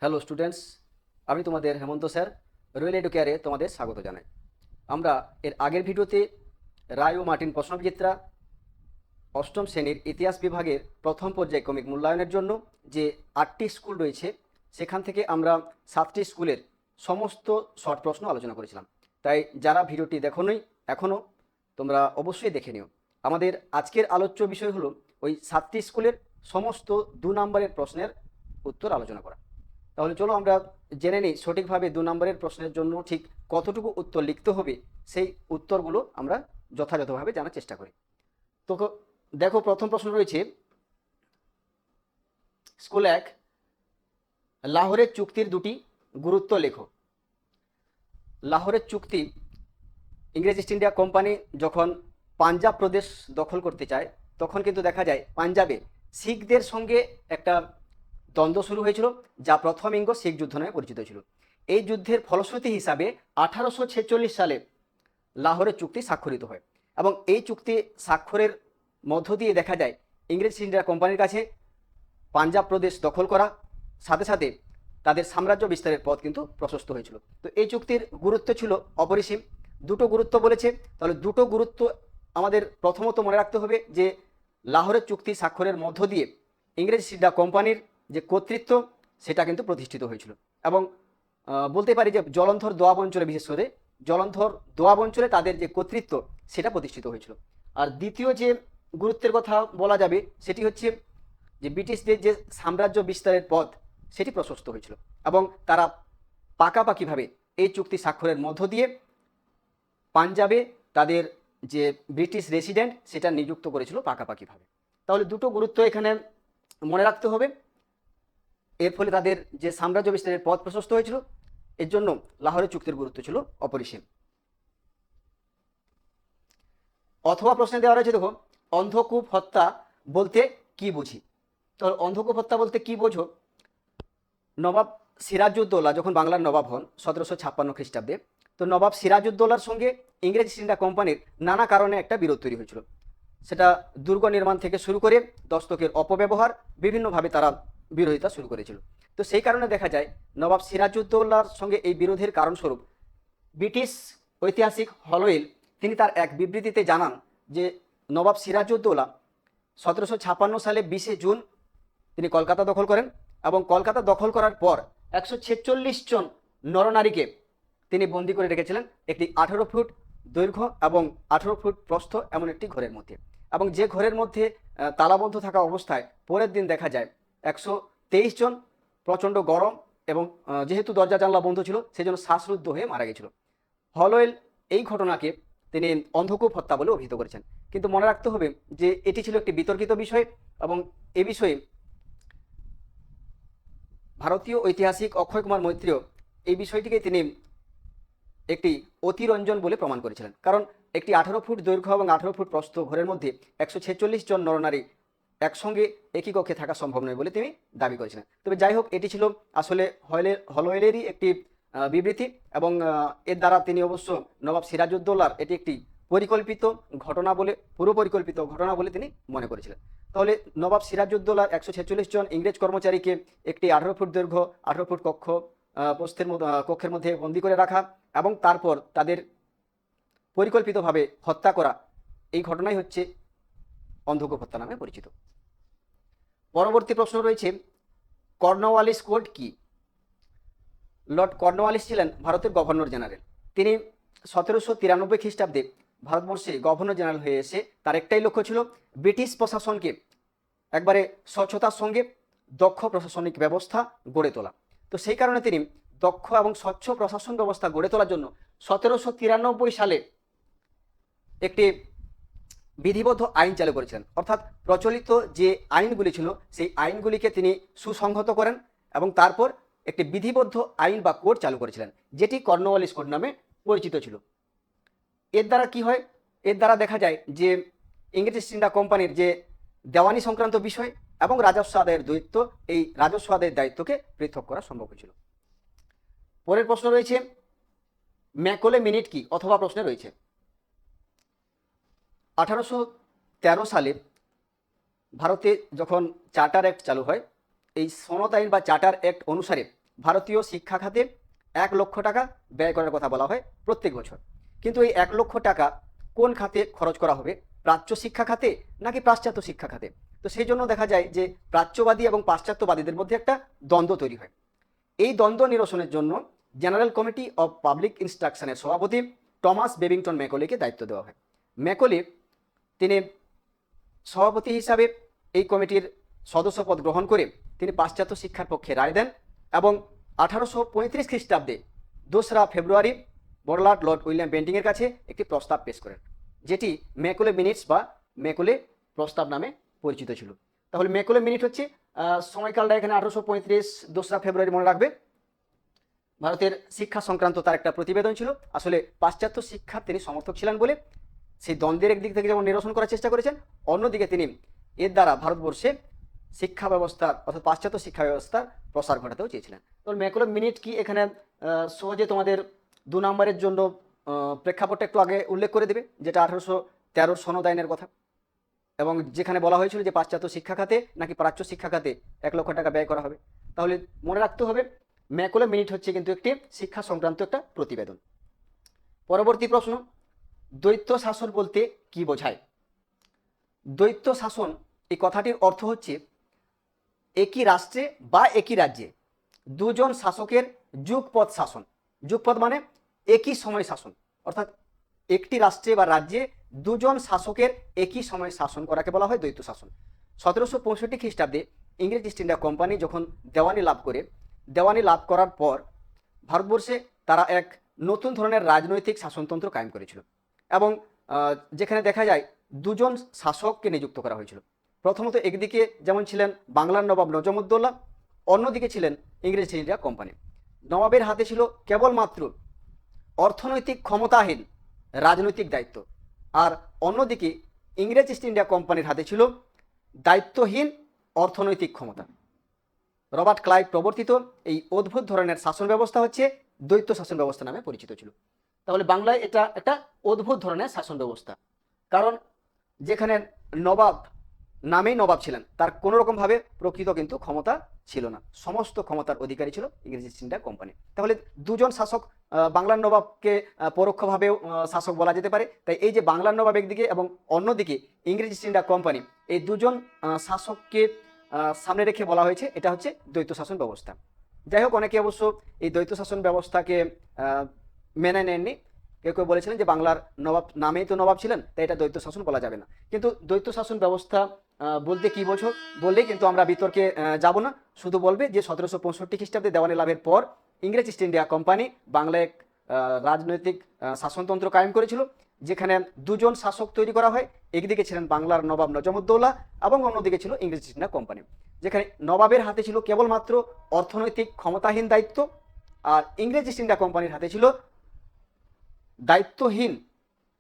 Hello students, আমি তোমাদের হেমন্ত sir royal এডুকেয়ারে তোমাদের স্বাগত জানাই। আমরা এর আগের ভিডিওতে রায় ও মার্টিন প্রশ্নবিচিত্রা অষ্টম শ্রেণীর ইতিহাস বিভাগের প্রথম পর্যায়ক্রমিক মূল্যায়নের জন্য যে 8টি স্কুল রয়েছে সেখান থেকে আমরা 7টি স্কুলের সমস্ত শর্ট প্রশ্ন আলোচনা করেছিলাম। তাই যারা ভিডিওটি দেখোনি এখনও, তোমরা অবশ্যই দেখে নিও। আমাদের আজকের আলোচ্য বিষয় হলো ওই 7টি স্কুলের সমস্ত 2 নম্বরের প্রশ্নের উত্তর আলোচনা করা। তাহলে চলো আমরা জেনে নিই সঠিকভাবে 2 নম্বরের প্রশ্নের জন্য ঠিক কতটুকু উত্তর লিখতে হবে, সেই উত্তরগুলো আমরা যথাযথভাবে জানার চেষ্টা করি। তো দেখো, প্রথম প্রশ্ন রয়েছে স্কুল 1, লাহোরের চুক্তির 2টি গুরুত্ব লেখো। লাহোরের চুক্তি, ইংরেজ ইস্ট ইন্ডিয়া কোম্পানি যখন পাঞ্জাব প্রদেশ দখল করতে চায় তখন কিন্তু দেখা যায় পাঞ্জাবে শিখদের সঙ্গে একটা দ্বন্দ্ব শুরু হয়েছিল, যা প্রথম ইঙ্গ শিখ যুদ্ধ নামে পরিচিত ছিল। এই যুদ্ধের ফলশ্রুতি হিসাবে 1846 সালে লাহোরের চুক্তি স্বাক্ষরিত হয় এবং এই চুক্তি স্বাক্ষরের মধ্য দিয়ে দেখা যায় ইংরেজ ইস্ট ইন্ডিয়া কোম্পানির কাছে পাঞ্জাব প্রদেশ দখল করা সাথে সাথে তাদের সাম্রাজ্য বিস্তারের পথ কিন্তু প্রশস্ত হয়েছিল। তো এই চুক্তির গুরুত্ব ছিল অপরিসীম। 2টো গুরুত্ব বলেছে, তাহলে 2টো গুরুত্ব আমাদের প্রথমত মনে রাখতে হবে যে লাহোরের চুক্তি স্বাক্ষরের মধ্য দিয়ে ইংরেজ ইস্ট ইন্ডিয়া কোম্পানির যে কর্তৃত্ব সেটা কিন্তু প্রতিষ্ঠিত হয়েছিল এবং বলতে পারি যে জলন্ধর দোয়াব অঞ্চলে, বিশেষ করে জলন্ধর দোয়াব অঞ্চলে তাদের যে কর্তৃত্ব সেটা প্রতিষ্ঠিত হয়েছিল। আর দ্বিতীয় যে গুরুত্বের কথা বলা যাবে সেটি হচ্ছে যে ব্রিটিশদের যে সাম্রাজ্য বিস্তারের পথ সেটি প্রশস্ত হয়েছিল এবং তারা পাকাপাকিভাবে এই চুক্তি স্বাক্ষরের মধ্য দিয়ে পাঞ্জাবে তাদের যে ব্রিটিশ রেসিডেন্ট সেটা নিযুক্ত করেছিল পাকাপাকিভাবে। তাহলে 2টো গুরুত্ব এখানে মনে রাখতে হবে। এর ফলে তাদের যে সাম্রাজ্য বিস্তারের পথ প্রশস্ত হয়েছিল, এর জন্য লাহোরের চুক্তির গুরুত্ব ছিল অপরিসীম। অথবা প্রশ্নে দেওয়া রয়েছে, দেখো, অন্ধকূপ হত্যা বলতে কি বুঝি। তো অন্ধকূপ হত্যা বলতে কি বোঝো? নবাব সিরাজউদ্দৌলা যখন বাংলার নবাব হন 1756 খ্রিস্টাব্দে, তো নবাব সিরাজউদ্দৌলার সঙ্গে ইংরেজ ইস্ট ইন্ডিয়া কোম্পানির নানা কারণে একটা বিরোধ তৈরি হয়েছিল। সেটা দুর্গ নির্মাণ থেকে শুরু করে দস্তকের অপব্যবহার, বিভিন্নভাবে তারা বিরোধিতা শুরু করেছিল। তো সেই কারণে দেখা যায় নবাব সিরাজউদ্দৌলার সঙ্গে এই বিরোধের কারণস্বরূপ ব্রিটিশ ঐতিহাসিক হলওয়েল তিনি তার এক বিবৃতিতে জানান যে নবাব সিরাজউদ্দৌলা 1756 সালে 20শে জুন তিনি কলকাতা দখল করেন এবং কলকাতা দখল করার পর 146 জন নরনারীকে তিনি বন্দি করে রেখেছিলেন একটি 18 ফুট দৈর্ঘ্য এবং 18 ফুট প্রস্থ এমন একটি ঘরের মধ্যে, এবং যে ঘরের মধ্যে তালাবন্ধ থাকা অবস্থায় পরের দিন দেখা যায় 123 জন প্রচণ্ড গরম এবং যেহেতু দরজা জানলা বন্ধ ছিল সেই জন্য শ্বাসরুদ্ধ হয়ে মারা গেছিল। হলওয়েল এই ঘটনাকে তিনি অন্ধকূপ হত্যা বলে অভিহিত করেছেন। কিন্তু মনে রাখতে হবে যে এটি ছিল একটি বিতর্কিত বিষয় এবং এ বিষয়ে ভারতীয় ঐতিহাসিক অক্ষয় কুমার মৈত্রেয় এই বিষয়টিকে তিনি একটি অতিরঞ্জন বলে প্রমাণ করেছিলেন, কারণ একটি 18 ফুট দৈর্ঘ্য এবং 18 ফুট প্রস্থ ঘরের মধ্যে 146 জন নরনারী একসঙ্গে একই কক্ষে থাকা সম্ভব নয় বলে তিনি দাবি করেছিলেন। তবে যাই হোক, এটি ছিল আসলে হলওয়েলেরই একটি বিবৃতি এবং এর দ্বারা তিনি অবশ্য নবাব সিরাজউদ্দৌলার এটি একটি পরিকল্পিত ঘটনা বলে, পুরো পরিকল্পিত ঘটনা বলে তিনি মনে করেছিলেন। তাহলে নবাব সিরাজউদ্দৌলার 146 জন ইংরেজ কর্মচারীকে একটি 18 ফুট দৈর্ঘ্য 18 ফুট কক্ষের মধ্যে বন্দি করে রাখা এবং তারপর তাদের পরিকল্পিতভাবে হত্যা করা, এই ঘটনাই হচ্ছে অন্ধকূপ হত্যা নামে পরিচিত। পরবর্তী প্রশ্ন রয়েছে, কর্নওয়ালিস কোড কি? লর্ড কর্নওয়ালিস ছিলেন ভারতের গভর্নর জেনারেল। তিনি 1793 খ্রিস্টাব্দে ভারতবর্ষে গভর্নর জেনারেল হয়ে এসে তার একটাই লক্ষ্য ছিল ব্রিটিশ প্রশাসনকে একবারে স্বচ্ছতার সঙ্গে দক্ষ প্রশাসনিক ব্যবস্থা গড়ে তোলা। তো সেই কারণে তিনি দক্ষ এবং স্বচ্ছ প্রশাসন ব্যবস্থা গড়ে তোলার জন্য 1793 সালে একটি বিধিবদ্ধ আইন চালু করেছিলেন, অর্থাৎ প্রচলিত যে আইনগুলি ছিল সেই আইনগুলিকে তিনি সুসংহত করেন এবং তারপর একটি বিধিবদ্ধ আইন বা কোড চালু করেছিলেন, যেটি কর্নওয়ালিস কোড নামে পরিচিত ছিল। এর দ্বারা কি হয়? এর দ্বারা দেখা যায় যে ইংরেজ ইস্ট ইন্ডিয়া কোম্পানির যে দেওয়ানি সংক্রান্ত বিষয় এবং রাজস্ব আদায়ের দায়িত্ব, এই রাজস্ব আদায়ের দায়িত্বকে পৃথক করা সম্ভব হয়েছিল। পরের প্রশ্ন রয়েছে, ম্যাকলে মিনিট কি? অথবা প্রশ্নে রয়েছে 1813 সালে ভারতে যখন চার্টার অ্যাক্ট চালু হয়, এই সনদ আইন বা চার্টার অ্যাক্ট অনুসারে ভারতীয় শিক্ষা খাতে 1 লক্ষ টাকা ব্যয় করার কথা বলা হয় প্রত্যেক বছর। কিন্তু এই 1 লক্ষ টাকা কোন খাতে খরচ করা হবে, প্রাচ্য শিক্ষা খাতে নাকি পাশ্চাত্য শিক্ষা খাতে? তো সেই জন্য দেখা যায় যে প্রাচ্যবাদী এবং পাশ্চাত্যবাদীদের মধ্যে একটা দ্বন্দ্ব তৈরি হয়। এই দ্বন্দ্ব নিরসনের জন্য জেনারেল কমিটি অফ পাবলিক ইনস্ট্রাকশনের সভাপতি টমাস বেবিংটন ম্যাকলেকে দায়িত্ব দেওয়া হয়। ম্যাকলে তিনি সভাপতি হিসাবে এই কমিটির সদস্যপদ গ্রহণ করে তিনি পাশ্চাত্য শিক্ষার পক্ষে রায় দেন এবং 1835 খ্রিস্টাব্দে 2রা ফেব্রুয়ারি বড়লাট লর্ড উইলিয়াম বেন্টিংয়ের কাছে একটি প্রস্তাব পেশ করেন, যেটি ম্যাকলে মিনিটস বা ম্যাকলে প্রস্তাব নামে পরিচিত ছিল। তাহলে ম্যাকলে মিনিট হচ্ছে সময়কালটা এখানে 1835 2রা ফেব্রুয়ারি মনে রাখবে। ভারতের শিক্ষা সংক্রান্ত তার একটা প্রতিবেদন ছিল। আসলে পাশ্চাত্য শিক্ষার তিনি সমর্থক ছিলেন বলে সেই দ্বন্দ্বের একদিক থেকে যেমন নিরসন করার চেষ্টা করেছেন, অন্যদিকে তিনি এর দ্বারা ভারতবর্ষে শিক্ষা ব্যবস্থার অর্থাৎ পাশ্চাত্য শিক্ষা ব্যবস্থার প্রসার ঘটাতেও চেয়েছিলেন। তো ম্যাকলে মিনিট কি এখানে সহজে তোমাদের 2 নম্বরের জন্য প্রেক্ষাপটটা একটু আগে উল্লেখ করে দেবে, যেটা 1813 সনদ আইনের কথা, এবং যেখানে বলা হয়েছিল যে পাশ্চাত্য শিক্ষা খাতে নাকি প্রাচ্য শিক্ষা খাতে 1 লক্ষ টাকা ব্যয় করা হবে। তাহলে মনে রাখতে হবে ম্যাকলে মিনিট হচ্ছে কিন্তু একটি শিক্ষা সংক্রান্ত একটা প্রতিবেদন। পরবর্তী প্রশ্ন, দ্বৈত শাসন বলতে কি বোঝায়? দ্বৈত শাসন এই কথাটির অর্থ হচ্ছে একই রাষ্ট্রে বা একই রাজ্যে 2জন শাসকের যুগপৎ শাসন। যুগপৎ মানে একই সময় শাসন, অর্থাৎ একটি রাষ্ট্রে বা রাজ্যে 2জন শাসকের একই সময় শাসন করাকে বলা হয় দ্বৈত শাসন। 1765 খ্রিস্টাব্দে ইংরেজ ইস্ট ইন্ডিয়া কোম্পানি যখন দেওয়ানি লাভ করে, দেওয়ানি লাভ করার পর ভারতবর্ষে তারা এক নতুন ধরনের রাজনৈতিক শাসনতন্ত্র কায়েম করেছিল এবং যেখানে দেখা যায় 2জন শাসককে নিযুক্ত করা হয়েছিল। প্রথমত একদিকে যেমন ছিলেন বাংলার নবাব নজমউদ্দৌলা, অন্যদিকে ছিলেন ইংরেজ ইস্ট ইন্ডিয়া কোম্পানি। নবাবের হাতে ছিল কেবলমাত্র অর্থনৈতিক ক্ষমতাহীন রাজনৈতিক দায়িত্ব, আর অন্যদিকে ইংরেজ ইস্ট ইন্ডিয়া কোম্পানির হাতে ছিল দায়িত্বহীন অর্থনৈতিক ক্ষমতা। রবার্ট ক্লাইভ প্রবর্তিত এই অদ্ভুত ধরনের শাসন ব্যবস্থা হচ্ছে দ্বৈত শাসন ব্যবস্থা নামে পরিচিত ছিল। তাহলে বাংলায় এটা একটা অদ্ভুত ধরনের শাসন ব্যবস্থা, কারণ যেখানে নবাব নামেই নবাব ছিলেন, তার কোনো রকমভাবে প্রকৃত কিন্তু ক্ষমতা ছিল না, সমস্ত ক্ষমতার অধিকারী ছিল ইংরেজ ইস্ট ইন্ডিয়া কোম্পানি। তাহলে 2জন শাসক, বাংলার নবাবকে পরোক্ষভাবেও শাসক বলা যেতে পারে। তাই এই যে বাংলার নবাব একদিকে এবং অন্যদিকে ইংরেজ ইস্ট ইন্ডিয়া কোম্পানি, এই 2জন শাসককে সামনে রেখে বলা হয়েছে এটা হচ্ছে দ্বৈত শাসন ব্যবস্থা। যাই হোক, অনেকে অবশ্য এই দ্বৈত শাসন ব্যবস্থাকে মেনে নেননি। কেউ কেউ বলেছিলেন যে বাংলার নবাব নামেই তো নবাব ছিলেন, তাই এটা দ্বৈত শাসন বলা যাবে না। কিন্তু দ্বৈত শাসন ব্যবস্থা বলতে কি বোঝো বললেই কিন্তু আমরা বিতর্কে যাব না, শুধু বলবে যে 1765 খ্রিস্টাব্দে দেওয়ানি লাভের পর ইংরেজ ইস্ট ইন্ডিয়া কোম্পানি বাংলায় এক রাজনৈতিক শাসনতন্ত্র কায়েম করেছিল, যেখানে 2জন শাসক তৈরি করা হয়। একদিকে ছিলেন বাংলার নবাব নজমউদ্দৌলা এবং অন্যদিকে ছিল ইংরেজ ইস্ট ইন্ডিয়া কোম্পানি, যেখানে নবাবের হাতে ছিল কেবলমাত্র অর্থনৈতিক ক্ষমতাহীন দায়িত্ব, আর ইংরেজ ইস্ট ইন্ডিয়া কোম্পানির হাতে ছিল দায়িত্বহীন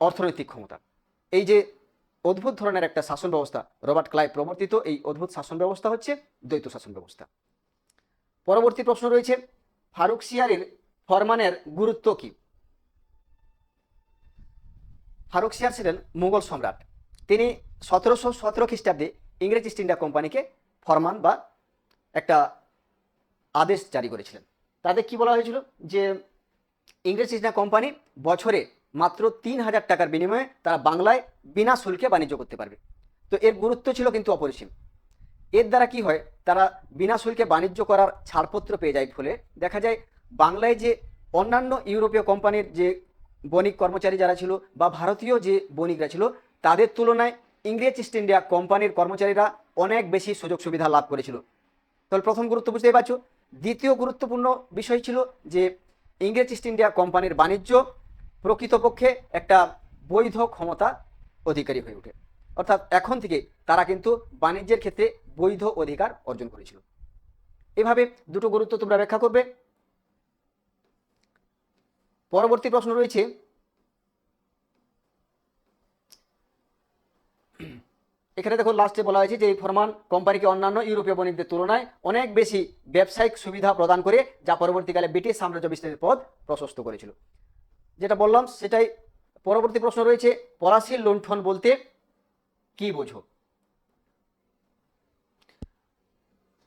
অর্থনৈতিক ক্ষমতা। এই যে অদ্ভুত ধরনের একটা শাসন ব্যবস্থা, রবার্ট ক্লাইভ প্রবর্তিত এই অদ্ভুত শাসন ব্যবস্থা হচ্ছে দ্বৈত শাসন ব্যবস্থা। পরবর্তী প্রশ্ন রয়েছে, ফারুকসিয়ারের ফরমানের গুরুত্ব কি? ফারুকসিয়ার ছিলেন মুঘল সম্রাট। তিনি 1717 খ্রিস্টাব্দে ইংরেজ ইস্ট ইন্ডিয়া কোম্পানিকে ফরমান বা একটা আদেশ জারি করেছিলেন। তাদের কি বলা হয়েছিল যে ইংরেজ ইস্ট ইন্ডিয়া কোম্পানি বছরে মাত্র 3000 টাকার বিনিময়ে তারা বাংলায় বিনা শুল্কে বাণিজ্য করতে পারবে। তো এর গুরুত্ব ছিল কিন্তু অপরিসীম। এর দ্বারা কি হয়, তারা বিনা শুল্কে বাণিজ্য করার ছাড়পত্র পেয়ে যায়, ফলে দেখা যায় বাংলায় যে অন্যান্য ইউরোপীয় কোম্পানির যে বণিক কর্মচারী যারা ছিল বা ভারতীয় যে বণিকরা ছিল, তাদের তুলনায় ইংরেজ ইস্ট ইন্ডিয়া কোম্পানির কর্মচারীরা অনেক বেশি সুযোগ সুবিধা লাভ করেছিল। তাহলে প্রথম গুরুত্ব বুঝতেই পারছো। দ্বিতীয় গুরুত্বপূর্ণ বিষয় ছিল যে ইংরেজ ইস্ট ইন্ডিয়া কোম্পানির বাণিজ্য প্রকৃতপক্ষে একটা বৈধ ক্ষমতা অধিকারী হয়ে ওঠে, অর্থাৎ এখন থেকে তারা কিন্তু বাণিজ্যের ক্ষেত্রে বৈধ অধিকার অর্জন করেছিল। এভাবে দুটো গুরুত্ব তোমরা ব্যাখ্যা করবে। পরবর্তী প্রশ্ন রয়েছে, এখানে দেখো লাস্টে বলা হয়েছে যে এই ফরমান কোম্পানিকে অন্যান্য ইউরোপীয় বণিকদের তুলনায় অনেক বেশি ব্যবসায়িক সুবিধা প্রদান করে, যা পরবর্তীকালে ব্রিটিশ সাম্রাজ্য বিস্তারের পথ প্রশস্ত করেছিল। যেটা বললাম সেটাই। পরবর্তী প্রশ্ন রয়েছে, পলাশীর লুণ্ঠন বলতে কি বোঝো?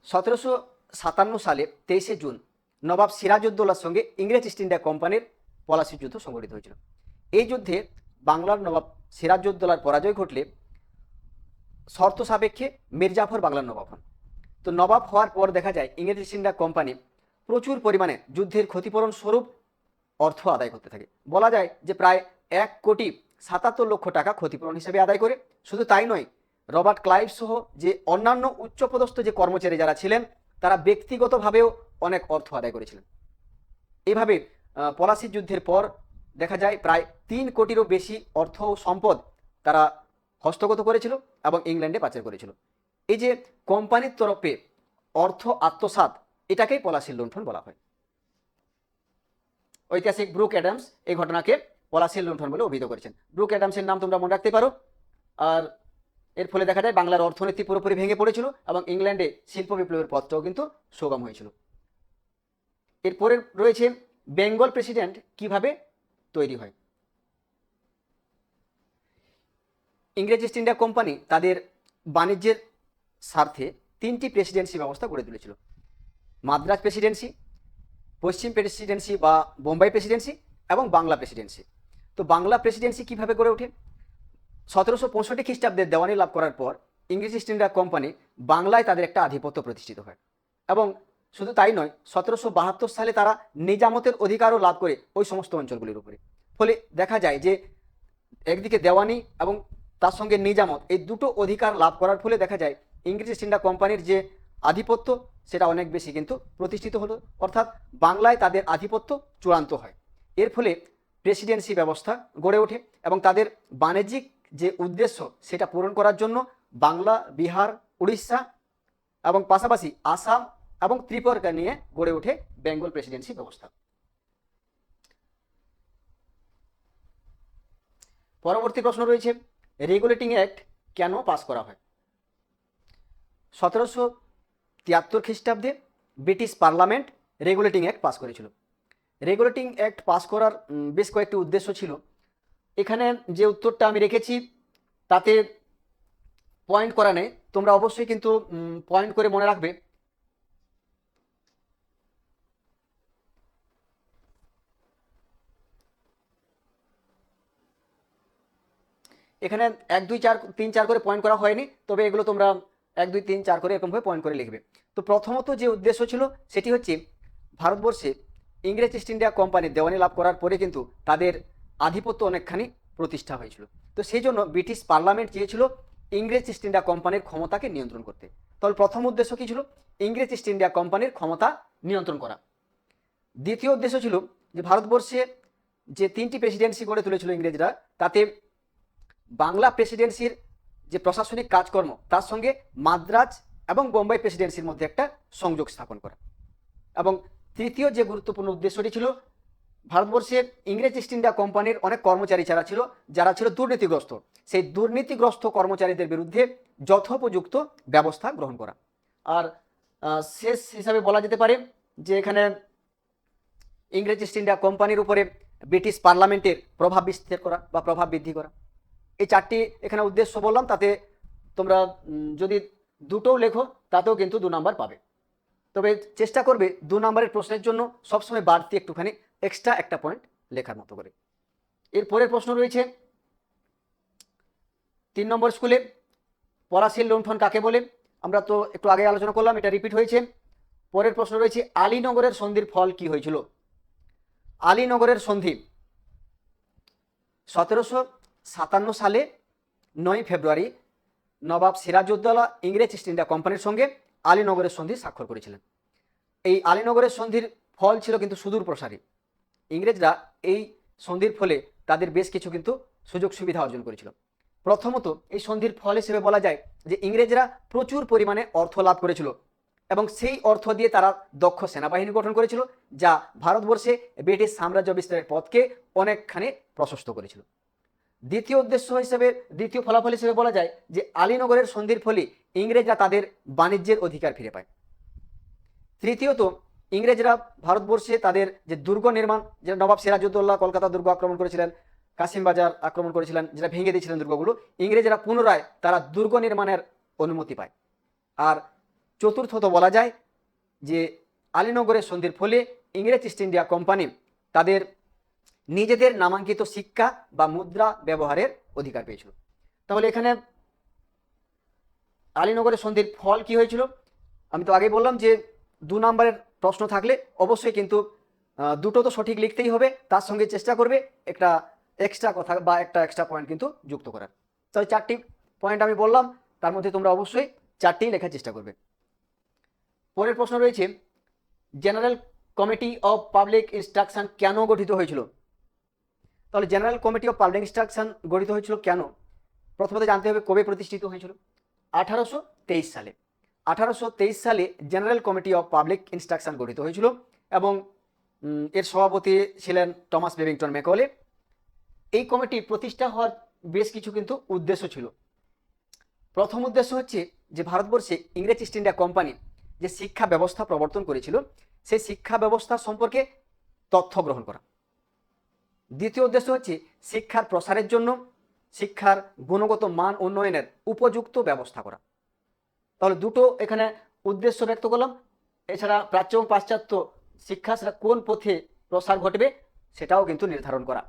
1757 সালে 23শে জুন নবাব সিরাজউদ্দৌলার সঙ্গে ইংরেজ ইস্ট ইন্ডিয়া কোম্পানির পলাশির যুদ্ধ সংঘটিত হয়েছিল। এই যুদ্ধে বাংলার নবাব সিরাজউদ্দৌলার পরাজয় ঘটলে শর্ত সাপেক্ষে মীর জাফর বাংলার নবাব হন। তো নবাব হওয়ার পর দেখা যায় ইংরেজ ইস্ট ইন্ডিয়া কোম্পানি প্রচুর পরিমাণে যুদ্ধের ক্ষতিপূরণ স্বরূপ অর্থ আদায় করতে থাকে। বলা যায় যে প্রায় 1,77,00,000 টাকা ক্ষতিপূরণ হিসেবে আদায় করে। শুধু তাই নয়, রবার্ট ক্লাইভ সহ যে অন্যান্য উচ্চপদস্থ যে কর্মচারী যারা ছিলেন তারা ব্যক্তিগতভাবেও অনেক অর্থ আদায় করেছিলেন। এভাবে পলাশির যুদ্ধের পর দেখা যায় প্রায় 3 কোটিরও বেশি অর্থ ও সম্পদ তারা হস্তগত করেছিল এবং ইংল্যান্ডে পাচার করেছিল। এই যে কোম্পানির তরফে অর্থ আত্মসাৎ, এটাকেই পলাশির লুণ্ঠন বলা হয়। ঐতিহাসিক ব্রুক অ্যাডামস এই ঘটনাকে পলাশির লুণ্ঠন বলে অভিহিত করেছেন। ব্রুক অ্যাডামসের নাম তোমরা মনে রাখতে পারো। আর এর ফলে দেখা যায় বাংলার অর্থনীতি পুরোপুরি ভেঙে পড়েছিল এবং ইংল্যান্ডে শিল্প বিপ্লবের পথটাও কিন্তু সুগম হয়েছিল। এরপরে রয়েছে বেঙ্গল প্রেসিডেন্ট কিভাবে তৈরি হয়। ইংরেজ ইস্ট ইন্ডিয়া কোম্পানি তাদের বাণিজ্যের স্বার্থে 3টি প্রেসিডেন্সি ব্যবস্থা গড়ে তুলেছিল। মাদ্রাজ প্রেসিডেন্সি, পশ্চিম প্রেসিডেন্সি বা বোম্বাই প্রেসিডেন্সি এবং বাংলা প্রেসিডেন্সি। তো বাংলা প্রেসিডেন্সি কিভাবে গড়ে ওঠে? 1765 খ্রিস্টাব্দে দেওয়ানি লাভ করার পর ইংরেজ ইস্ট ইন্ডিয়া কোম্পানি বাংলায় তাদের একটা আধিপত্য প্রতিষ্ঠিত হয় এবং শুধু তাই নয়, 1772 সালে তারা নিজামতের অধিকারও লাভ করে ওই সমস্ত অঞ্চলগুলির উপরে। ফলে দেখা যায় যে একদিকে দেওয়ানি এবং তার সঙ্গে নিজামত, এই দুটো অধিকার লাভ করার ফলে দেখা যায় ইংরেজ ইস্ট ইন্ডিয়া কোম্পানির যে আধিপত্য সেটা অনেক বেশি কিন্তু প্রতিষ্ঠিত হলো, অর্থাৎ বাংলায় তাদের আধিপত্য চূড়ান্ত হয়। এর ফলে প্রেসিডেন্সি ব্যবস্থা গড়ে ওঠে এবং তাদের বাণিজ্যিক যে উদ্দেশ্য সেটা পূরণ করার জন্য বাংলা, বিহার, উড়িষ্যা এবং পাশাপাশি আসাম এবং ত্রিপুরাকে নিয়ে গড়ে ওঠে বেঙ্গল প্রেসিডেন্সি ব্যবস্থা। পরবর্তী প্রশ্ন রয়েছে, রেগুলেটিং অ্যাক্ট কেন পাস করা হয়? 1773 খ্রিস্টাব্দে British parliament regulating act pass করেছিল। রেগুলেটিং অ্যাক্ট পাস করার বেশ কয়েকটি উদ্দেশ্য ছিল। এখানে যে উত্তরটা আমি রেখেছি তাতে পয়েন্ট করা নেই, তোমরা অবশ্যই কিন্তু পয়েন্ট করে মনে রাখবে। এখানে 1 2 4 3 4 করে পয়েন্ট করা হয়নি, তবে এগুলো তোমরা 1 2 3 4 করে এরকমভাবে পয়েন্ট করে লিখবে। তো প্রথমত যে উদ্দেশ্য ছিল সেটি হচ্ছে ভারতবর্ষে ইংরেজ ইস্ট ইন্ডিয়া কোম্পানির দেওয়ানি লাভ করার পরে কিন্তু তাদের আধিপত্য অনেকখানি প্রতিষ্ঠা হয়েছিল। তো সেই জন্য ব্রিটিশ পার্লামেন্ট চেয়েছিল ইংরেজ ইস্ট ইন্ডিয়া কোম্পানির ক্ষমতাকে নিয়ন্ত্রণ করতে। তাহলে প্রথম উদ্দেশ্য কী ছিল? ইংরেজ ইস্ট ইন্ডিয়া কোম্পানির ক্ষমতা নিয়ন্ত্রণ করা। দ্বিতীয় উদ্দেশ্য ছিল যে ভারতবর্ষে যে 3টি প্রেসিডেন্সি গড়ে তুলেছিল ইংরেজরা, তাতে বাংলা প্রেসিডেন্সির যে প্রশাসনিক কাজকর্ম তার সঙ্গে মাদ্রাজ এবং বোম্বাই প্রেসিডেন্সির মধ্যে একটা সংযোগ স্থাপন করা। এবং তৃতীয় যে গুরুত্বপূর্ণ উদ্দেশ্যটি ছিল, ভারতবর্ষে ইংরেজ ইস্ট ইন্ডিয়া কোম্পানির অনেক কর্মচারী যারা ছিল দুর্নীতিগ্রস্ত, সেই দুর্নীতিগ্রস্ত কর্মচারীদের বিরুদ্ধে যথোপযুক্ত ব্যবস্থা গ্রহণ করা। আর শেষ হিসাবে বলা যেতে পারে যে এখানে ইংরেজ ইস্ট ইন্ডিয়া কোম্পানির উপরে ব্রিটিশ পার্লামেন্টের প্রভাব বিস্তার করা বা প্রভাব বৃদ্ধি করা। এই 4টি এখানে উদ্দেশ্য বললাম, তাতে তোমরা যদি দুটোও লেখো তাতেও কিন্তু 2 নাম্বার পাবে। তবে চেষ্টা করবে 2 নাম্বারের প্রশ্নের জন্য সবসময় বাড়তি একটুখানি এক্সট্রা একটা পয়েন্ট লেখার মতো করে। এর পরের প্রশ্ন রয়েছে 3 নম্বর স্কুলে, পলাশির লুণ্ঠন কাকে বলে? আমরা তো একটু আগে আলোচনা করলাম, এটা রিপিট হয়েছে। পরের প্রশ্ন রয়েছে, আলীনগরের সন্ধির ফল কি হয়েছিল? আলীনগরের সন্ধি 1757 সালে 9 ফেব্রুয়ারি নবাব সিরাজউদ্দৌলা ইংরেজ ইস্ট ইন্ডিয়া কোম্পানির সঙ্গে আলীনগরের সন্ধি স্বাক্ষর করেছিলেন। এই আলীনগরের সন্ধির ফল ছিল কিন্তু সুদূর প্রসারী। ইংরেজরা এই সন্ধির ফলে তাদের বেশ কিছু কিন্তু সুযোগ সুবিধা অর্জন করেছিল। প্রথমত এই সন্ধির ফল হিসেবে বলা যায় যে ইংরেজরা প্রচুর পরিমাণে অর্থ লাভ করেছিল এবং সেই অর্থ দিয়ে তারা দক্ষ সেনাবাহিনী গঠন করেছিল, যা ভারতবর্ষে ব্রিটিশ সাম্রাজ্য বিস্তারের পথকে অনেকখানি প্রশস্ত করেছিল। দ্বিতীয় ফলাফল হিসেবে বলা যায় যে আলীনগরের সন্ধির ফলে ইংরেজরা তাদের বাণিজ্যের অধিকার ফিরে পায়। তৃতীয়ত ইংরেজরা ভারতবর্ষে তাদের যে দুর্গ নির্মাণ, যে নবাব সিরাজউদ্দৌলা কলকাতা দুর্গ আক্রমণ করেছিলেন, কাশিমবাজার আক্রমণ করেছিলেন, যেটা ভেঙে দিয়েছিলেন দুর্গগুলো, ইংরেজরা পুনরায় তারা দুর্গ নির্মাণের অনুমতি পায়। আর চতুর্থত বলা যায় যে আলীনগরের সন্ধির ফলে ইংরেজ ইস্ট ইন্ডিয়া কোম্পানি তাদের নিজেদের নামাঙ্কিত সিক্কা বা মুদ্রা ব্যবহারের অধিকার পেয়েছিল। তাহলে এখানে আলীনগরের সন্ধির ফল কি হয়েছিল? আমি তো আগেই বললাম যে 2 নম্বরের প্রশ্ন থাকলে অবশ্যই কিন্তু দুটো তো সঠিক লিখতেই হবে, তার সঙ্গে চেষ্টা করবে একটা এক্সট্রা কথা বা একটা এক্সট্রা পয়েন্ট কিন্তু যুক্ত করার। তাই 4টি পয়েন্ট আমি বললাম, তার মধ্যে তোমরা অবশ্যই 4টিই লেখার চেষ্টা করবে। পরের প্রশ্ন রয়েছে, general committee of public instruction কেন গঠিত হয়েছিল? তাহলে general committee of public instruction গঠিত হয়েছিল কেন? প্রথমত জানতে হবে কবে প্রতিষ্ঠিত হয়েছিল। 1823 সালে। 1823 সালে general committee of public instruction গঠিত হয়েছিল এবং এর সভাপতি ছিলেন টমাস বেবিংটন ম্যাকলে। এই কমিটি প্রতিষ্ঠা হওয়ার বেশ কিছু কিন্তু উদ্দেশ্য ছিল। প্রথম উদ্দেশ্য হচ্ছে যে ভারতবর্ষে ইংরেজ ইস্ট ইন্ডিয়া কোম্পানি যে শিক্ষা ব্যবস্থা প্রবর্তন করেছিল সেই শিক্ষা ব্যবস্থা সম্পর্কে তথ্য গ্রহণ করা। দ্বিতীয় উদ্দেশ্য হচ্ছে শিক্ষার প্রসারের জন্য শিক্ষার গুণগত মান উন্নয়নের উপযুক্ত ব্যবস্থা করা। তাহলে দুটো এখানে উদ্দেশ্য ব্যক্ত করলাম। এছাড়া প্রাচ্য এবং পাশ্চাত্য শিক্ষা সেটা কোন পথে প্রসার ঘটবে সেটাও কিন্তু নির্ধারণ করা।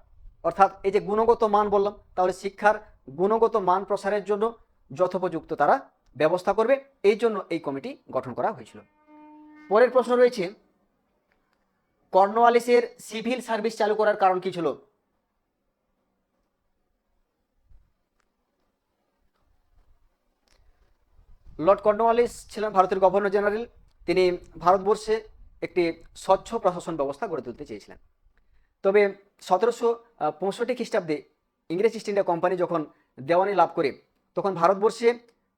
অর্থাৎ এই যে গুণগত মান বললাম, তাহলে শিক্ষার গুণগত মান প্রসারের জন্য যথোপযুক্ত তারা ব্যবস্থা করবে, এই জন্য এই কমিটি গঠন করা হয়েছিল। পরের প্রশ্ন রয়েছে, কর্নওয়ালিসের সিভিল সার্ভিস চালু করার কারণ কি ছিল? লর্ড কর্নওয়ালিস ছিলেন ভারতের গভর্নর জেনারেল। তিনি ভারতবর্ষে একটি স্বচ্ছ প্রশাসন ব্যবস্থা গড়ে তুলতে চেয়েছিলেন। তবে 1765 খ্রিস্টাব্দে ইংরেজ ইস্ট ইন্ডিয়া কোম্পানি যখন দেওয়ানি লাভ করে তখন ভারতবর্ষে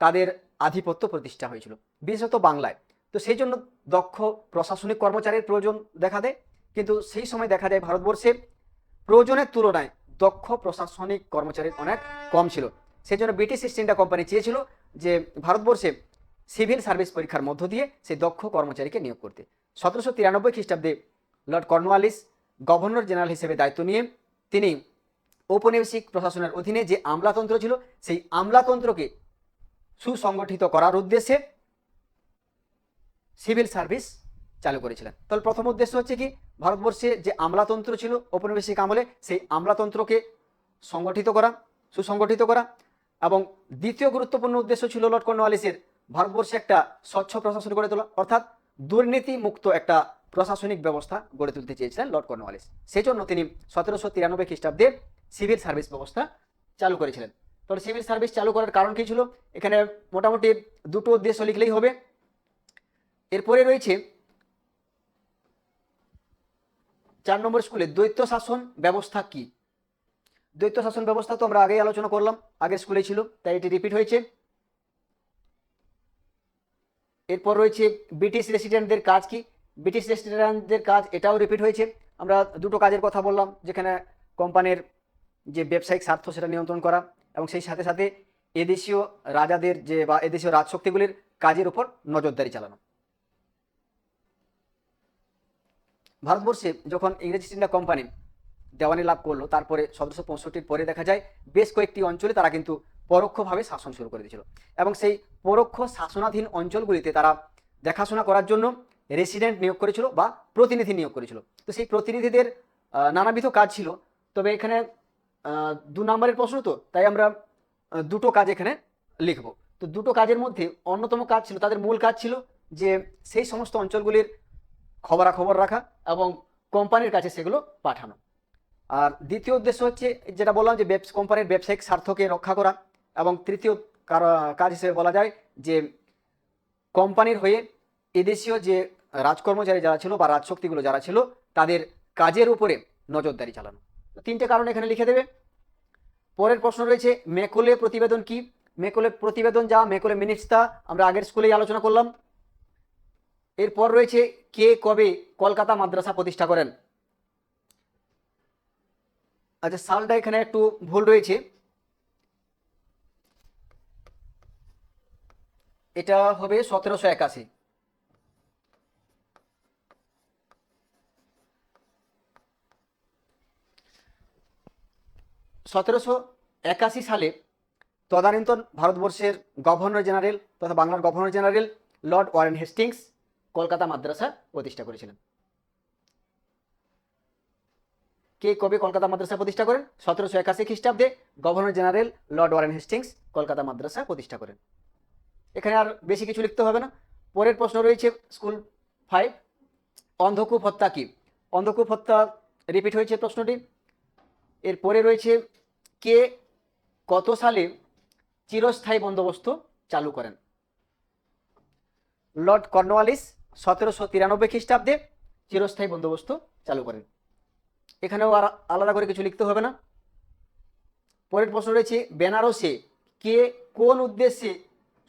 তাদের আধিপত্য প্রতিষ্ঠা হয়েছিল, বিশেষত বাংলায়। তো সেই জন্য দক্ষ প্রশাসনিক কর্মচারীর প্রয়োজন দেখা দেয়, কিন্তু সেই সময় দেখা যায় ভারতবর্ষে প্রয়োজনের তুলনায় দক্ষ প্রশাসনিক কর্মচারীর অনেক কম ছিল। সেই জন্য ব্রিটিশ ইস্ট ইন্ডিয়া কোম্পানি চেয়েছিল যে ভারতবর্ষে সিভিল সার্ভিস পরীক্ষার মধ্য দিয়ে সেই দক্ষ কর্মচারীকে নিয়োগ করতে। 1793 খ্রিস্টাব্দে লর্ড কর্নওয়ালিস গভর্নর জেনারেল হিসেবে দায়িত্ব নিয়ে তিনি ঔপনিবেশিক প্রশাসনের অধীনে যে আমলাতন্ত্র ছিল সেই আমলাতন্ত্রকে সুসংগঠিত করার উদ্দেশ্যে সিভিল সার্ভিস চালু করেছিলেন। তাহলে প্রথম উদ্দেশ্য হচ্ছে কি, ভারতবর্ষে যে আমলাতন্ত্র ছিল ঔপনিবেশিক আমলে সেই আমলাতন্ত্রকে সংগঠিত করা, সুসংগঠিত করা। এবং দ্বিতীয় গুরুত্বপূর্ণ উদ্দেশ্য ছিল লর্ড কর্নওয়ালিসের ভারতবর্ষে একটা স্বচ্ছ প্রশাসন গড়ে তোলা, অর্থাৎ দুর্নীতি মুক্ত একটা প্রশাসনিক ব্যবস্থা গড়ে তুলতে চেয়েছিলেন লর্ড কর্নওয়ালিস। সেই জন্য তিনি 1793 খ্রিস্টাব্দে সিভিল সার্ভিস ব্যবস্থা চালু করেছিলেন। তাহলে সিভিল সার্ভিস চালু করার কারণ কি ছিল? এখানে মোটামুটি দুটো উদ্দেশ্য লিখলেই হবে। এরপরে রয়েছে 4 নম্বর স্কুলে দ্বৈত শাসন ব্যবস্থা কি? দ্বৈত শাসন ব্যবস্থা তো আমরা আগেই আলোচনা করলাম, আগের স্কুলে ছিল, তাই এটি রিপিট হয়েছে। এরপর রয়েছে ব্রিটিশ রেসিডেন্টদের কাজ কি? ব্রিটিশ রেসিডেন্টদের কাজ এটাও রিপিট হয়েছে। আমরা দুটো কাজের কথা বললাম, যেখানে কোম্পানির যে ব্যবসায়িক স্বার্থ সেটা নিয়ন্ত্রণ করা এবং সেই সাথে সাথে এদেশীয় রাজাদের যে বা এদেশীয় রাজশক্তিগুলির কাজের উপর নজরদারি চালানো। ভারতবর্ষে যখন ইংরেজ ইস্ট ইন্ডিয়া কোম্পানি দেওয়ানি লাভ করলো, তারপরে 1765 পরে দেখা যায় বেশ কয়েকটি অঞ্চলে তারা কিন্তু পরোক্ষভাবে শাসন শুরু করে দিয়েছিল এবং সেই পরোক্ষ শাসনাধীন অঞ্চলগুলিতে তারা দেখাশোনা করার জন্য রেসিডেন্ট নিয়োগ করেছিল বা প্রতিনিধি নিয়োগ করেছিল। তো সেই প্রতিনিধিদের নানাবিধ কাজ ছিল। তবে এখানে 2 নম্বরের প্রশ্ন, তো তাই আমরা দুটো কাজ এখানে লিখব। তো দুটো কাজের মধ্যে অন্যতম কাজ ছিল, তাদের মূল কাজ ছিল যে সেই সমস্ত অঞ্চলগুলির খবরাখবর রাখা এবং কোম্পানির কাছে সেগুলো পাঠানো। আর দ্বিতীয় উদ্দেশ্য হচ্ছে যেটা বললাম যে কোম্পানির ব্যবসায়িক স্বার্থকে রক্ষা করা। এবং তৃতীয় কাজ হিসেবে বলা যায় যে কোম্পানির হয়ে এদেশীয় যে রাজকর্মচারী যারা ছিল বা রাজশক্তিগুলো যারা ছিল তাদের কাজের উপরে নজরদারি চালানো। 3টে কারণ এখানে লিখে দেবে। পরের প্রশ্ন রয়েছে ম্যাকলে প্রতিবেদন কি? ম্যাকলে প্রতিবেদন যা ম্যাকলে মিনিটস তা আমরা আগের স্কুলেই আলোচনা করলাম। এরপর রয়েছে কে কবে কলকাতা মাদ্রাসা প্রতিষ্ঠা করেন? আচ্ছা, সালটা এখানে একটু ভুল রয়েছে, এটা হবে 1781। 1781 সালে তদানীন্তন ভারতবর্ষের গভর্নর জেনারেল তথা বাংলার governor general lord Warren Hastings Kolkata Madrasa প্রতিষ্ঠা করেছিলেন? কে কবে কলকাতা মাদ্রাসা প্রতিষ্ঠা করেন? 1781 খ্রিস্টাব্দে governor general lord Warren Hastings Kolkata Madrasa প্রতিষ্ঠা করেন। এখানে আর বেশি কিছু লিখতে হবে না। পরের প্রশ্ন রয়েছে স্কুল 5, অন্ধকূপ হত্যা কি? অন্ধকূপ হত্যা রিপিট হয়েছে প্রশ্নটি। এরপরে রয়েছে কে কত সালে চিরস্থায়ী বন্দোবস্ত চালু করেন? লর্ড কর্নওয়ালিস 1793 খ্রিস্টাব্দে চিরস্থায়ী বন্দোবস্ত চালু করেন। এখানেও আর আলাদা করে কিছু লিখতে হবে না। পরের প্রশ্ন রয়েছে বেনারসে কে কোন উদ্দেশ্যে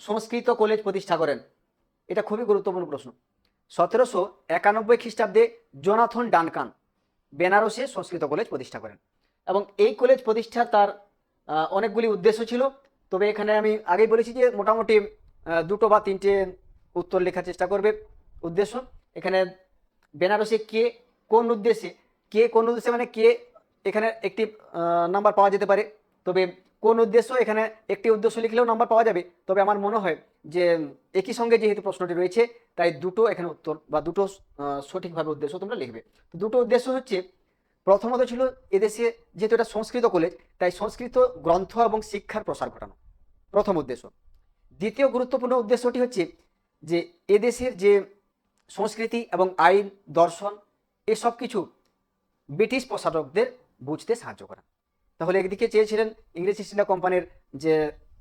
সংস্কৃত কলেজ প্রতিষ্ঠা করেন? এটা খুবই গুরুত্বপূর্ণ প্রশ্ন। 1791 খ্রিস্টাব্দে জোনাথন ডানকান বেনারসে সংস্কৃত কলেজ প্রতিষ্ঠা করেন এবং এই কলেজ প্রতিষ্ঠার তার অনেকগুলি উদ্দেশ্য ছিল। তবে এখানে আমি আগেই বলেছি যে মোটামুটি 2 বা 3টে উত্তর লেখার চেষ্টা করবে উদ্দেশ্য। এখানে বেনারসে কে কোন উদ্দেশ্যে, কে কোন উদ্দেশ্যে মানে কে এখানে একটি নাম্বার পাওয়া যেতে পারে, তবে কোন উদ্দেশ্য এখানে একটি উদ্দেশ্য লিখলেও নাম্বার পাওয়া যাবে। তবে আমার মনে হয় যে একই সঙ্গে যেহেতু প্রশ্নটি রয়েছে তাই দুটো এখানে উত্তর বা দুটো সঠিকভাবে উদ্দেশ্য তোমরা লিখবে। তো দুটো উদ্দেশ্য হচ্ছে, প্রথমত ছিল এদেশে যেহেতু এটা সংস্কৃত কলেজ তাই সংস্কৃত গ্রন্থ এবং শিক্ষার প্রসার ঘটানো, প্রথম উদ্দেশ্য। দ্বিতীয় গুরুত্বপূর্ণ উদ্দেশ্যটি হচ্ছে যে এদেশের যে সংস্কৃতি এবং আইন দর্শন এসব কিছু ব্রিটিশ প্রশাসকদের বুঝতে সাহায্য করা। তাহলে একদিকে চেয়েছিলেন ইংরেজ ইস্ট ইন্ডিয়া কোম্পানির যে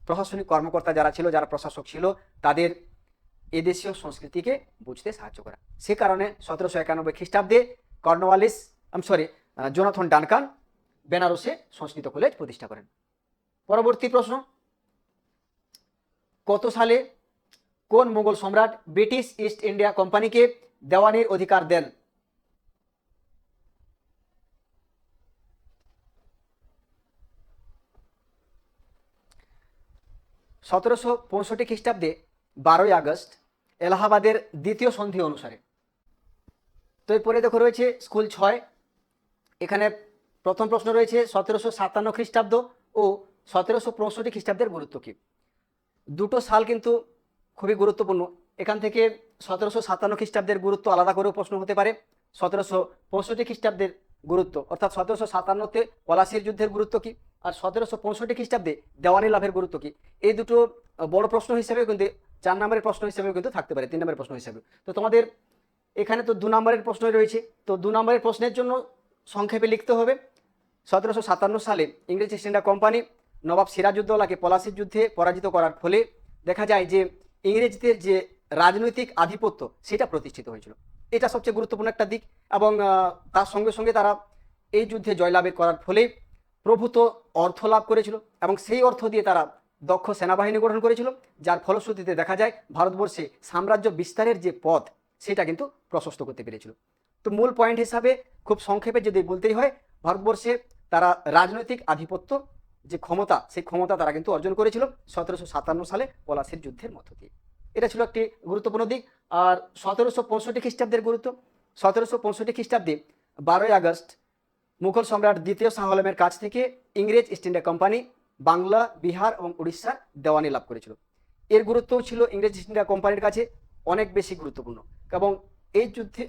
প্রশাসনিক কর্মকর্তা যারা ছিল, যারা প্রশাসক ছিল, তাদের এদেশীয় সংস্কৃতিকে বুঝতে সাহায্য করা। সে কারণে 1791 খ্রিস্টাব্দে জোনাথন ডানকান বেনারসে সংস্কৃত কলেজ প্রতিষ্ঠা করেন। পরবর্তী প্রশ্ন, কত সালে কোন মুঘল সম্রাট ব্রিটিশ ইস্ট ইন্ডিয়া কোম্পানিকে দেওয়ানির অধিকার দেন? সতেরোশো 65 খ্রিস্টাব্দে 12ই আগস্ট এলাহাবাদের দ্বিতীয় সন্ধি অনুসারে। তো এরপরে দেখো রয়েছে স্কুল 6, এখানে প্রথম প্রশ্ন রয়েছে 1757 খ্রিস্টাব্দ ও 1765 খ্রিস্টাব্দের গুরুত্ব কি? দুটো সাল কিন্তু খুবই গুরুত্বপূর্ণ। এখান থেকে 1757 খ্রিস্টাব্দের গুরুত্ব আলাদা করেও প্রশ্ন হতে পারে। 1765 খ্রিস্টাব্দের গুরুত্ব অর্থাৎ 1757-তে পলাশির যুদ্ধের গুরুত্ব কি, আর 1765 খ্রিস্টাব্দে দেওয়ানি লাভের গুরুত্ব কি, এই দুটো বড় প্রশ্ন হিসেবে কিন্তু 4 নম্বরের প্রশ্ন হিসেবেও কিন্তু থাকতে পারে, 3 নম্বরের প্রশ্ন হিসেবে। তো তোমাদের এখানে তো 2 নম্বরের প্রশ্নই রয়েছে, তো 2 নম্বরের প্রশ্নের জন্য সংক্ষেপে লিখতে হবে 1757 সালে ইংরেজ ইস্ট ইন্ডিয়া কোম্পানি নবাব সিরাজউদ্দৌলাকে পলাশির যুদ্ধে পরাজিত করার ফলে দেখা যায় যে ইংরেজদের যে রাজনৈতিক আধিপত্য সেটা প্রতিষ্ঠিত হয়েছিল। এটা সবচেয়ে গুরুত্বপূর্ণ একটা দিক। এবং তার সঙ্গে সঙ্গে তারা এই যুদ্ধে জয়লাভের করার ফলে প্রভূত অর্থ লাভ করেছিল এবং সেই অর্থ দিয়ে তারা দক্ষ সেনাবাহিনী গঠন করেছিল, যার ফলশ্রুতিতে দেখা যায় ভারতবর্ষে সাম্রাজ্য বিস্তারের যে পথ সেটা কিন্তু প্রশস্ত করতে পেরেছিল। তো মূল পয়েন্ট হিসাবে খুব সংক্ষেপে যদি বলতেই হয়, ভারতবর্ষে তারা রাজনৈতিক আধিপত্য যে ক্ষমতা সেই ক্ষমতা তারা কিন্তু অর্জন করেছিল 1757 সালে পলাশির যুদ্ধের মধ্য দিয়ে। এটা ছিল একটি গুরুত্বপূর্ণ দিক। আর 1765 খ্রিস্টাব্দের গুরুত্ব, 1765 খ্রিস্টাব্দে 12ই আগস্ট মুঘল সম্রাট দ্বিতীয় শাহ আলমের কাছ থেকে ইংরেজ east India company Bangla, Bihar এবং উড়িষ্যার দেওয়ানি লাভ করেছিল। এর গুরুত্বও ছিল ইংরেজ ইস্ট ইন্ডিয়া কোম্পানির কাছে অনেক বেশি গুরুত্বপূর্ণ। এবং এই যুদ্ধে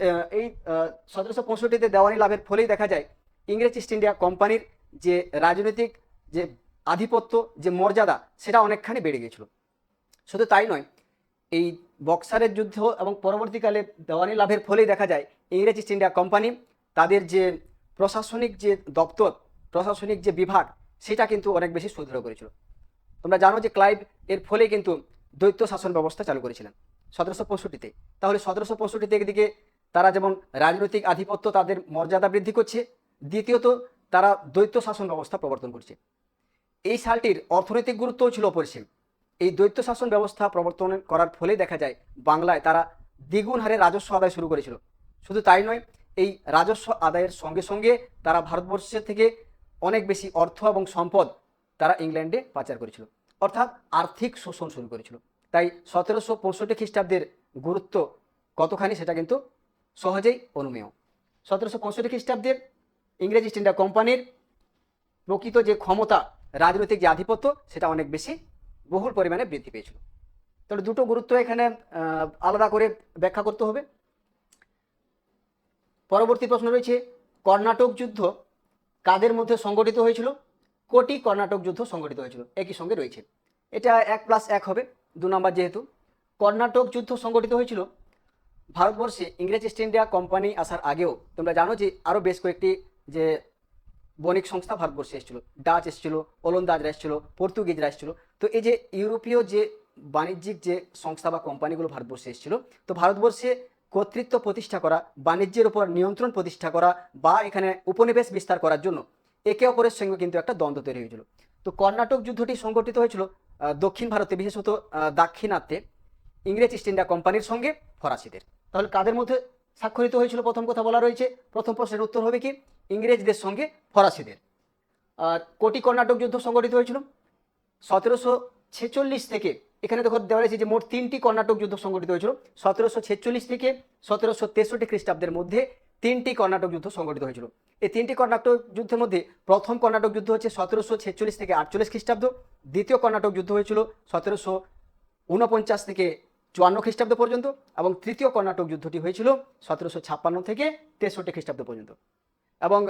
1765-তে দেওয়ানি লাভের ফলেই দেখা যায় ইংরেজ ইস্ট ইন্ডিয়া কোম্পানির যে রাজনৈতিক যে আধিপত্য, যে মর্যাদা সেটা অনেকখানি বেড়ে গিয়েছিল। শুধু তাই নয়, এই বক্সারের যুদ্ধ এবং পরবর্তীকালে দেওয়ানি লাভের ফলেই দেখা যায় ইংরেজ ইস্ট ইন্ডিয়া কোম্পানি তাদের যে প্রশাসনিক যে দপ্তর, প্রশাসনিক যে বিভাগ সেটা কিন্তু অনেক বেশি সুদৃঢ় করেছিল। তোমরা জানো যে ক্লাইভ এর ফলে কিন্তু দ্বৈত শাসন ব্যবস্থা চালু করেছিলেন 1765-তে। তাহলে 1765-তে একদিকে তারা যেমন রাজনৈতিক আধিপত্য, তাদের মর্যাদা বৃদ্ধি করছে, দ্বিতীয়ত তারা দ্বৈত শাসন ব্যবস্থা প্রবর্তন করছে। এই সালটির অর্থনৈতিক গুরুত্বও ছিল অপরিসীম। এই দ্বৈত শাসন ব্যবস্থা প্রবর্তন করার ফলে দেখা যায় বাংলায় তারা দ্বিগুণ হারে রাজস্ব আদায় শুরু করেছিল। শুধু তাই নয়, এই রাজস্ব আদায়ের সঙ্গে সঙ্গে তারা ভারতবর্ষের থেকে অনেক বেশি অর্থ এবং সম্পদ তারা ইংল্যান্ডে পাচার করেছিল, অর্থাৎ আর্থিক শোষণ শুরু করেছিল। তাই 1765 খ্রিস্টাব্দের গুরুত্ব কতখানি সেটা কিন্তু সহজেই অনুমেয়। 1765 খ্রিস্টাব্দের ইংরেজ ইস্ট ইন্ডিয়া কোম্পানির প্রকৃত যে ক্ষমতা, রাজনৈতিক যে আধিপত্য সেটা অনেক বেশি বহুল পরিমাণে বৃদ্ধি পেয়েছিল। তাহলে দুটো গুরুত্ব এখানে আলাদা করে ব্যাখ্যা করতে হবে। পরবর্তী প্রশ্ন রয়েছে, কর্ণাটক যুদ্ধ কাদের মধ্যে সংগঠিত হয়েছিল? কোটি কর্ণাটক যুদ্ধ সংগঠিত হয়েছিল, একই সঙ্গে রয়েছে। এটা 1+1 হবে, 2 নাম্বার যেহেতু। কর্ণাটক যুদ্ধ সংগঠিত হয়েছিল ভারতবর্ষে ইংরেজ ইস্ট ইন্ডিয়া কোম্পানি আসার আগেও। তোমরা জানো যে আরও বেশ কয়েকটি যে বণিক সংস্থা ভারতবর্ষে এসেছিল, ডাচ এসেছিল, ওলন্দাজরা এসেছিল, পর্তুগিজরা এসেছিল। তো এই যে ইউরোপীয় যে বাণিজ্যিক যে সংস্থা বা কোম্পানিগুলো ভারতবর্ষে এসেছিল, তো ভারতবর্ষে কর্তৃত্ব প্রতিষ্ঠা করা, বাণিজ্যের উপর নিয়ন্ত্রণ প্রতিষ্ঠা করা বা এখানে উপনিবেশ বিস্তার করার জন্য একে অপরের সঙ্গে কিন্তু একটা দ্বন্দ্ব তৈরি হয়েছিল। তো কর্ণাটক যুদ্ধটি সংগঠিত হয়েছিল দক্ষিণ ভারতে, বিশেষত দাক্ষিণাত্যে ইংরেজ ইস্ট ইন্ডিয়া কোম্পানির সঙ্গে ফরাসিদের। তাহলে কাদের মধ্যে স্বাক্ষরিত হয়েছিল? প্রথম কথা বলা রয়েছে, প্রথম প্রশ্নের উত্তর হবে কি? ইংরেজদের সঙ্গে ফরাসিদের। আর কোটি কর্ণাটক যুদ্ধ সংগঠিত হয়েছিল 1746 থেকে, এখানে দেখো দেওয়া রয়েছে যে মোট 3টি কর্ণাটক যুদ্ধ সংগঠিত হয়েছিল 1746 থেকে 1763 খ্রিস্টাব্দের মধ্যে। 3টি কর্ণাটক যুদ্ধ সংগঠিত হয়েছিল। এই 3টি কর্ণাটক যুদ্ধের মধ্যে প্রথম কর্ণাটক যুদ্ধ হচ্ছে 1746 থেকে 48 খ্রিস্টাব্দ, দ্বিতীয় কর্ণাটক যুদ্ধ হয়েছিল 1749 থেকে 54 খ্রিস্টাব্দ পর্যন্ত, এবং তৃতীয় কর্ণাটক যুদ্ধটি হয়েছিল 1756 থেকে 63 খ্রিস্টাব্দ পর্যন্ত। এবং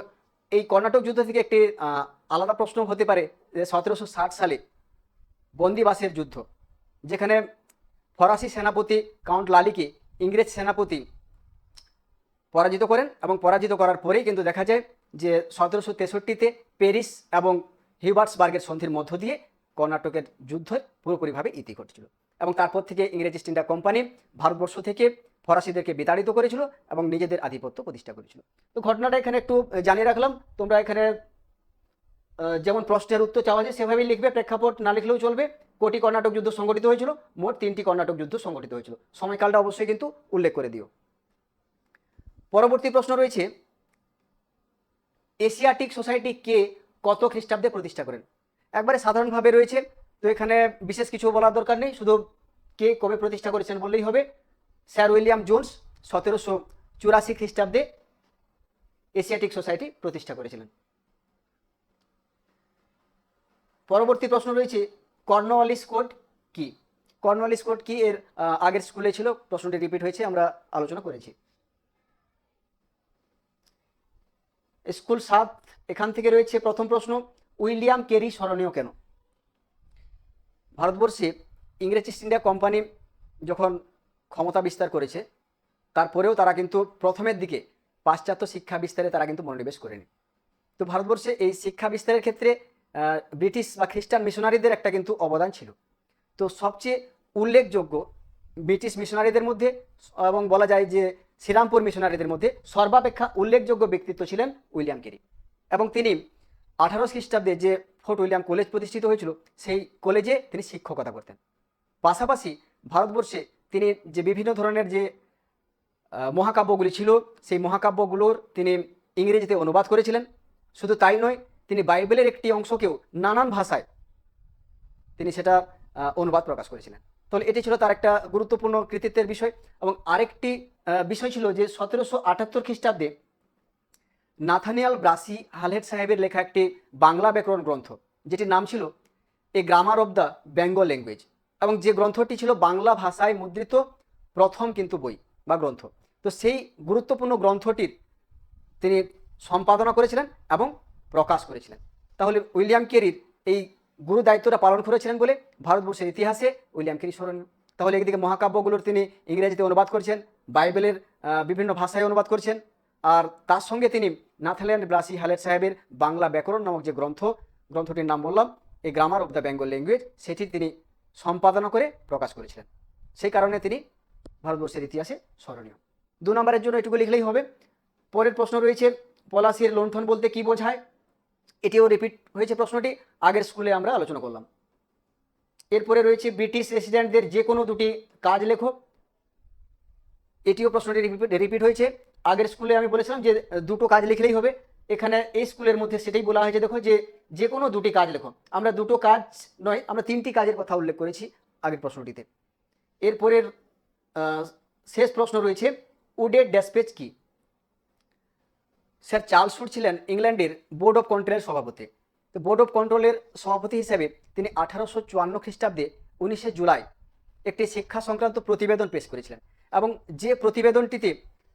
এই কর্ণাটক যুদ্ধ থেকে একটি আলাদা প্রশ্ন হতে পারে যে 1760 সালে বন্দিবাসের যুদ্ধ, যেখানে ফরাসি সেনাপতি কাউন্ট লালিকে ইংরেজ সেনাপতি পরাজিত করেন, এবং পরাজিত করার পরেই কিন্তু দেখা যায় যে 1763-তে প্যারিস এবং হিউবার্টসবার্গের সন্ধির মধ্য দিয়ে কর্ণাটকের যুদ্ধের পুরোপুরিভাবে ইতি ঘটেছিল। এবং তারপর থেকে ইংরেজ ইস্ট ইন্ডিয়া কোম্পানি ভারতবর্ষ থেকে ফরাসিদেরকে বিতাড়িত করেছিল এবং নিজেদের আধিপত্য প্রতিষ্ঠা করেছিল। তো ঘটনাটা এখানে একটু জানিয়ে রাখলাম। তোমরা এখানে যেমন প্রশ্নের উত্তর চাওয়া যায় সেভাবেই লিখবে, প্রেক্ষাপট না লিখলেও চলবে। কোটি কর্ণাটক যুদ্ধ সংগঠিত হয়েছিল, মোট 3টি কর্ণাটক যুদ্ধ সংগঠিত হয়েছিল। সময়কালটা অবশ্যই কিন্তু উল্লেখ করে দিও। পরবর্তী প্রশ্ন রয়েছে, এশিয়াটিক সোসাইটি কে কত খ্রিস্টাব্দে প্রতিষ্ঠা করেন? একবারে সাধারণভাবে রয়েছে, তো এখানে বিশেষ কিছু বলার দরকার নেই, শুধু কে কবে প্রতিষ্ঠা করেছেন বললেই হবে। স্যার উইলিয়াম জোন্স 1784 খ্রিস্টাব্দে এশিয়াটিক সোসাইটি প্রতিষ্ঠা করেছিলেন। পরবর্তী প্রশ্ন রয়েছে, কর্নওয়ালিস কোড কি? কর্নওয়ালিস কোড কি? এর আগের স্কুলে ছিল, প্রশ্নটি রিপিট হয়েছে, আমরা আলোচনা করেছি। স্কুল 7 এখান থেকে রয়েছে প্রথম প্রশ্ন, উইলিয়াম কেরি স্মরণীয় কেন? ভারতবর্ষে ইংরেজ ইস্ট ইন্ডিয়া কোম্পানি যখন ক্ষমতা বিস্তার করেছে, তারপরেও তারা কিন্তু প্রথমের দিকে পাশ্চাত্য শিক্ষা বিস্তারে তারা কিন্তু মনোনিবেশ করেনি। তো ভারতবর্ষে এই শিক্ষা বিস্তারের ক্ষেত্রে ব্রিটিশ বা খ্রিস্টান মিশনারিদের একটা কিন্তু অবদান ছিল। তো সবচেয়ে উল্লেখযোগ্য ব্রিটিশ মিশনারিদের মধ্যে এবং বলা যায় যে শ্রীরামপুর মিশনারিদের মধ্যে সর্বাপেক্ষা উল্লেখযোগ্য ব্যক্তিত্ব ছিলেন উইলিয়াম কেরি। এবং তিনি 18 খ্রিস্টাব্দে যে ফোর্ট উইলিয়াম কলেজ প্রতিষ্ঠিত হয়েছিল, সেই কলেজে তিনি শিক্ষকতা করতেন। পাশাপাশি ভারতবর্ষে তিনি যে বিভিন্ন ধরনের যে মহাকাব্যগুলি ছিল, সেই মহাকাব্যগুলোর তিনি ইংরেজিতে অনুবাদ করেছিলেন। শুধু তাই নয়, তিনি বাইবেলের একটি অংশকেও নানান ভাষায় তিনি সেটা অনুবাদ প্রকাশ করেছিলেন। তাহলে এটি ছিল তার একটা গুরুত্বপূর্ণ কৃতিত্বের বিষয়। এবং আরেকটি বিষয় ছিল যে 1778 খ্রিস্টাব্দে নাথানিয়াল ব্রাসি হালহেড সাহেবের লেখা একটি বাংলা ব্যাকরণ গ্রন্থ, যেটির নাম ছিল a grammar of the Bengal language, এবং যে গ্রন্থটি ছিল বাংলা ভাষায় মুদ্রিত প্রথম কিন্তু বই বা গ্রন্থ। তো সেই গুরুত্বপূর্ণ গ্রন্থটির তিনি সম্পাদনা করেছিলেন এবং প্রকাশ করেছিলেন। তাহলে উইলিয়াম কেরির এই গুরু দায়িত্বটা পালন করেছিলেন বলে ভারতবর্ষের ইতিহাসে উইলিয়াম কেরি স্মরণীয়। তাহলে একদিকে মহাকাব্যগুলোর তিনি ইংরেজিতে অনুবাদ করেছেন, বাইবেলের বিভিন্ন ভাষায় অনুবাদ করেছেন, আর তার সঙ্গে তিনি নাথানিয়াল ব্রাসি হালেট সাহেবের বাংলা ব্যাকরণ নামক যে গ্রন্থটির নাম বললাম, এই grammar of the Bengal language, সেটি তিনি সম্পাদনা করে প্রকাশ করেছিলেন। সেই কারণে তিনি ভারতবর্ষের ইতিহাসে স্মরণীয়। 2 নম্বরের জন্য এটুকু লিখলেই হবে। পরের প্রশ্ন রয়েছে, পলাশির লুণ্ঠন বলতে কি বোঝায়? এটিও রিপিট হয়েছে প্রশ্নটি, আগের স্কুলে আমরা আলোচনা করলাম। এরপরে রয়েছে, ব্রিটিশ রেসিডেন্টদের যে কোনো 2টি কাজ লেখো। এটিও প্রশ্নটি রিপিট হয়েছে। আগের স্কুলে আমি বলেছিলাম যে 2টো কাজ লিখলেই হবে, এখানে এই স্কুলের মধ্যে সেটাই বলা হয়েছে। দেখো যে কোনো 2টি কাজ লেখো। আমরা 2টো কাজ নয়, আমরা 3টি কাজের কথা উল্লেখ করেছি আগের প্রশ্নটিতে। এরপরের শেষ প্রশ্ন রয়েছে, উডের ড্যাসপেচ কি? স্যার চার্লস উড ছিলেন ইংল্যান্ডের বোর্ড অফ কন্ট্রোলের সভাপতি। তো বোর্ড অফ কন্ট্রোলের সভাপতি হিসেবে তিনি 1854 খ্রিস্টাব্দে 19 জুলাই একটি শিক্ষা সংক্রান্ত প্রতিবেদন পেশ করেছিলেন এবং যে প্রতিবেদনটিতে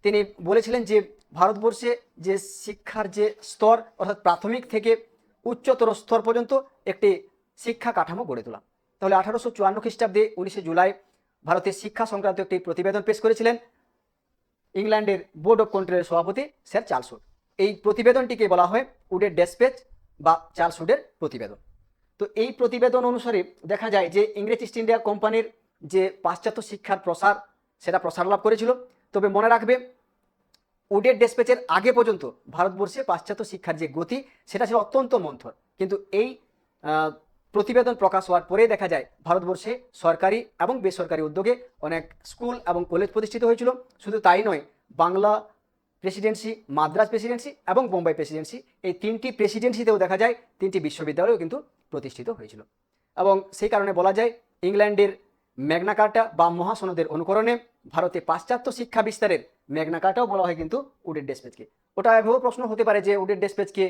তিনি বলেছিলেন যে ভারতবর্ষে যে শিক্ষার যে স্তর অর্থাৎ প্রাথমিক থেকে উচ্চতর স্তর পর্যন্ত একটি শিক্ষা কাঠামো গড়ে তোলা। তাহলে 1854 খ্রিস্টাব্দে 19 জুলাই ভারতের শিক্ষা সংক্রান্ত একটি প্রতিবেদন পেশ করেছিলেন ইংল্যান্ডের বোর্ড অফ কন্ট্রোলের সভাপতি স্যার চার্লস উড। এই প্রতিবেদনটিকে বলা হয় উডের ডেসপ্যাচ বা চার্লস উডের প্রতিবেদন। তো এই প্রতিবেদন অনুসারে দেখা যায় যে ইংরেজ ইস্ট ইন্ডিয়া কোম্পানির যে পাশ্চাত্য শিক্ষার প্রসার, সেটা প্রসার লাভ করেছিল। তবে মনে রাখবে, উডের ডেসপ্যাচের আগে পর্যন্ত ভারতবর্ষে পাশ্চাত্য শিক্ষার যে গতি সেটা ছিল অত্যন্ত মন্থর, কিন্তু এই প্রতিবেদন প্রকাশ হওয়ার পরে দেখা যায় ভারতবর্ষে সরকারি এবং বেসরকারি উদ্যোগে অনেক স্কুল এবং কলেজ প্রতিষ্ঠিত হয়েছিল। শুধু তাই নয়, বাংলা প্রেসিডেন্সি, মাদ্রাজ প্রেসিডেন্সি এবং বোম্বাই প্রেসিডেন্সি, এই তিনটি প্রেসিডেন্সিতেও দেখা যায় তিনটি বিশ্ববিদ্যালয়ও কিন্তু প্রতিষ্ঠিত হয়েছিল। এবং সেই কারণে বলা যায় ইংল্যান্ডের ম্যাগনা কার্টা বা মহাসনদের অনুকরণে ভারতে পাশ্চাত্য শিক্ষা বিস্তারের ম্যাগনা কার্টাও বলা হয় কিন্তু উডের ডেসপ্যাচকে। ওটা এভাবে প্রশ্ন হতে পারে যে উডের ডেসপ্যাচকে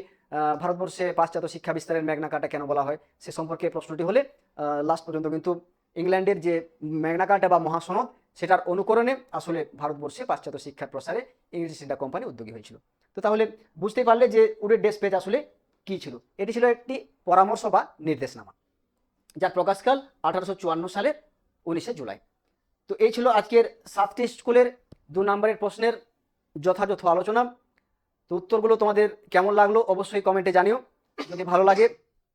ভারতবর্ষে পাশ্চাত্য শিক্ষা বিস্তারের ম্যাগনা কার্টা কেন বলা হয়, সে সম্পর্কে প্রশ্নটি হলে লাস্ট পর্যন্ত কিন্তু ইংল্যান্ডের যে ম্যাগনা কার্টা বা মহাসনদ সেটার অনুকরণে আসলে ভারতবর্ষে পাশ্চাত্য শিক্ষার প্রসারে ইংরেজ ইস্ট ইন্ডিয়া কোম্পানি উদ্যোগী হয়েছিল। তো তাহলে বুঝতেই পারলে যে উডের ডেসপ্যাচ আসলে কি ছিল। এটি ছিল একটি পরামর্শ বা নির্দেশনামা, যার প্রকাশকাল 1854 সালের 19 জুলাই। তো এই ছিল আজকের 7টি স্কুলের 2 নম্বরের প্রশ্নের যথাযথ আলোচনা। তো উত্তরগুলো তোমাদের কেমন লাগলো অবশ্যই কমেন্টে জানিও। যদি ভালো লাগে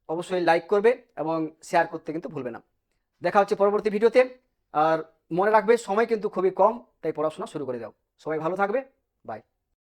অবশ্যই লাইক করবে এবং শেয়ার করতে কিন্তু ভুলবে না। দেখা হচ্ছে পরবর্তী ভিডিওতে। আর মনে রাখবে, সময় কিন্তু খুবই কম, তাই পড়াশোনা শুরু করে দাও। সবাই ভালো থাকবে, বাই।